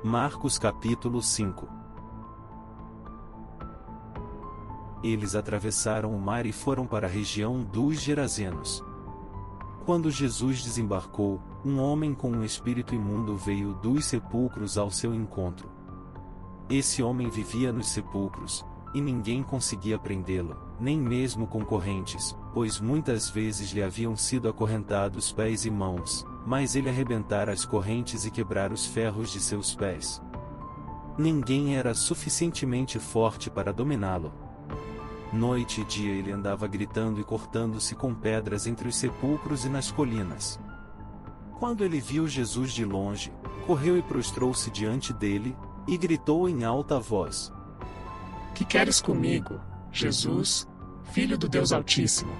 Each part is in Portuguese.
Marcos capítulo 5. Eles atravessaram o mar e foram para a região dos Gerazenos. Quando Jesus desembarcou, um homem com um espírito imundo veio dos sepulcros ao seu encontro. Esse homem vivia nos sepulcros, e ninguém conseguia prendê-lo, nem mesmo com correntes, pois muitas vezes lhe haviam sido acorrentados pés e mãos, mas ele arrebentara as correntes e quebrara os ferros de seus pés. Ninguém era suficientemente forte para dominá-lo. Noite e dia ele andava gritando e cortando-se com pedras entre os sepulcros e nas colinas. Quando ele viu Jesus de longe, correu e prostrou-se diante dele, e gritou em alta voz: Que queres comigo, Jesus, Filho do Deus Altíssimo?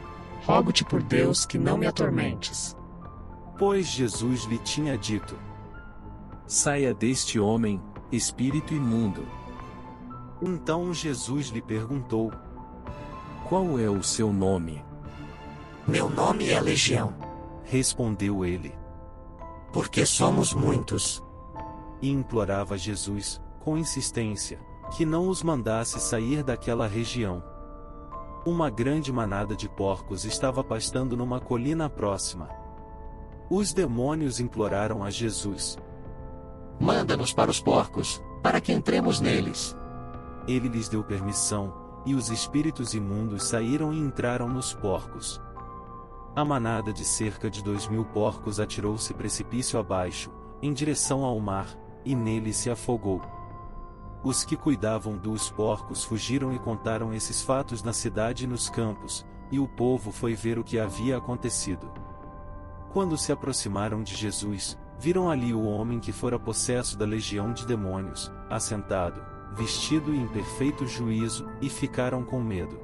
Rogo-te por Deus que não me atormentes. Pois Jesus lhe tinha dito: Saia deste homem, espírito imundo. Então Jesus lhe perguntou: Qual é o seu nome? Meu nome é Legião, respondeu ele. porque somos muitos. E implorava Jesus, com insistência, que não os mandasse sair daquela região. Uma grande manada de porcos estava pastando numa colina próxima. Os demônios imploraram a Jesus: Manda-nos para os porcos, para que entremos neles. Ele lhes deu permissão, e os espíritos imundos saíram e entraram nos porcos. A manada de cerca de 2.000 porcos atirou-se precipício abaixo, em direção ao mar, e nele se afogou. Os que cuidavam dos porcos fugiram e contaram esses fatos na cidade e nos campos, e o povo foi ver o que havia acontecido. Quando se aproximaram de Jesus, viram ali o homem que fora possesso da legião de demônios, assentado, vestido e em perfeito juízo, e ficaram com medo.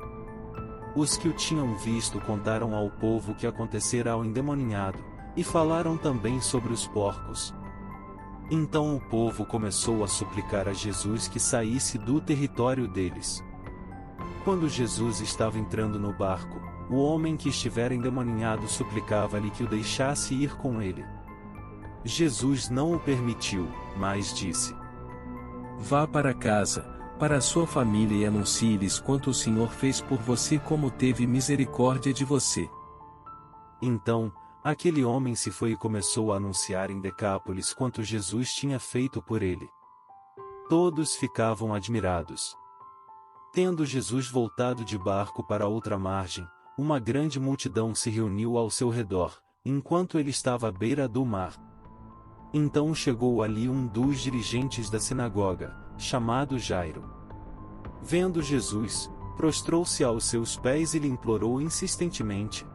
Os que o tinham visto contaram ao povo o que acontecera ao endemoninhado, e falaram também sobre os porcos. Então o povo começou a suplicar a Jesus que saísse do território deles. Quando Jesus estava entrando no barco, o homem que estivera endemoninhado suplicava-lhe que o deixasse ir com ele. Jesus não o permitiu, mas disse: Vá para casa, para a sua família e anuncie-lhes quanto o Senhor fez por você, como teve misericórdia de você. Então, aquele homem se foi e começou a anunciar em Decápolis quanto Jesus tinha feito por ele. Todos ficavam admirados. Tendo Jesus voltado de barco para outra margem, uma grande multidão se reuniu ao seu redor, enquanto ele estava à beira do mar. Então chegou ali um dos dirigentes da sinagoga, chamado Jairo. Vendo Jesus, prostrou-se aos seus pés e lhe implorou insistentemente: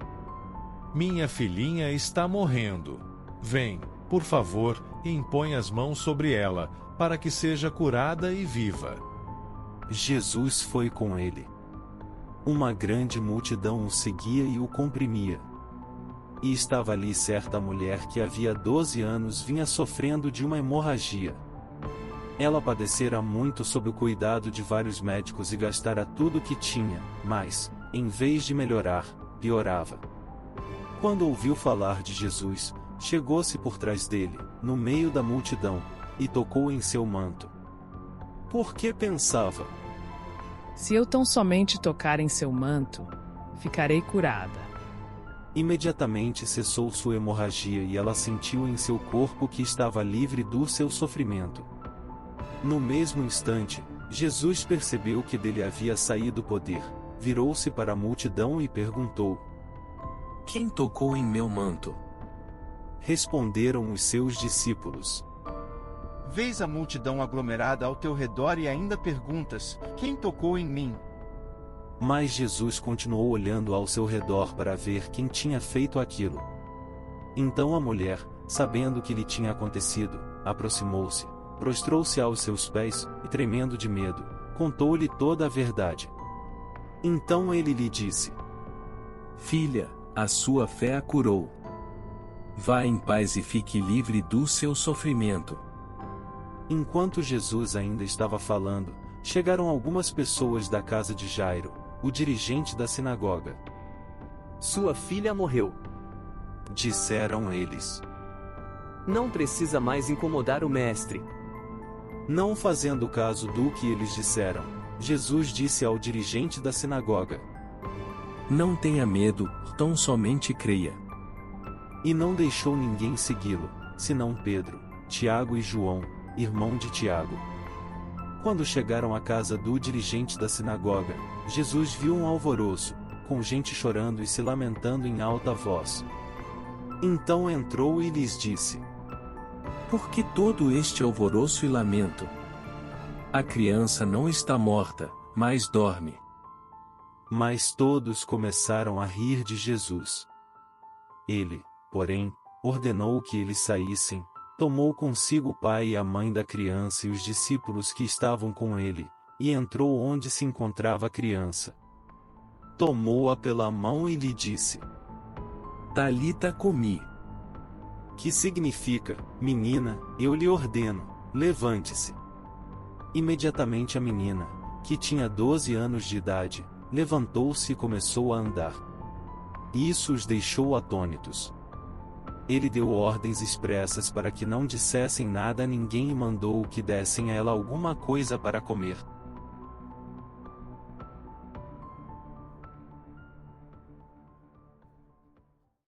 Minha filhinha está morrendo. Vem, por favor, e impõe as mãos sobre ela, para que seja curada e viva. Jesus foi com ele. Uma grande multidão o seguia e o comprimia. E estava ali certa mulher que havia 12 anos vinha sofrendo de uma hemorragia. Ela padecera muito sob o cuidado de vários médicos e gastara tudo o que tinha, mas, em vez de melhorar, piorava. Quando ouviu falar de Jesus, chegou-se por trás dele, no meio da multidão, e tocou em seu manto. Porque pensava: Se eu tão somente tocar em seu manto, ficarei curada. Imediatamente cessou sua hemorragia e ela sentiu em seu corpo que estava livre do seu sofrimento. No mesmo instante, Jesus percebeu que dele havia saído poder, virou-se para a multidão e perguntou: Quem tocou em meu manto? Responderam os seus discípulos: Vês a multidão aglomerada ao teu redor e ainda perguntas: Quem tocou em mim? Mas Jesus continuou olhando ao seu redor para ver quem tinha feito aquilo. Então a mulher, sabendo o que lhe tinha acontecido, aproximou-se, prostrou-se aos seus pés, e tremendo de medo, contou-lhe toda a verdade. Então ele lhe disse: Filha, a sua fé a curou. Vá em paz e fique livre do seu sofrimento. Enquanto Jesus ainda estava falando, chegaram algumas pessoas da casa de Jairo, o dirigente da sinagoga. Sua filha morreu, disseram eles. Não precisa mais incomodar o mestre. Não fazendo caso do que eles disseram, Jesus disse ao dirigente da sinagoga: Não tenha medo, tão somente creia. E não deixou ninguém segui-lo, senão Pedro, Tiago e João, irmão de Tiago. Quando chegaram à casa do dirigente da sinagoga, Jesus viu um alvoroço, com gente chorando e se lamentando em alta voz. Então entrou e lhes disse: Por que todo este alvoroço e lamento? A criança não está morta, mas dorme. Mas todos começaram a rir de Jesus. Ele, porém, ordenou que eles saíssem, tomou consigo o pai e a mãe da criança e os discípulos que estavam com ele, e entrou onde se encontrava a criança. Tomou-a pela mão e lhe disse: Talita cumi. Que significa: menina, eu lhe ordeno, levante-se. Imediatamente a menina, que tinha 12 anos de idade, levantou-se e começou a andar. Isso os deixou atônitos. Ele deu ordens expressas para que não dissessem nada a ninguém e mandou que dessem a ela alguma coisa para comer.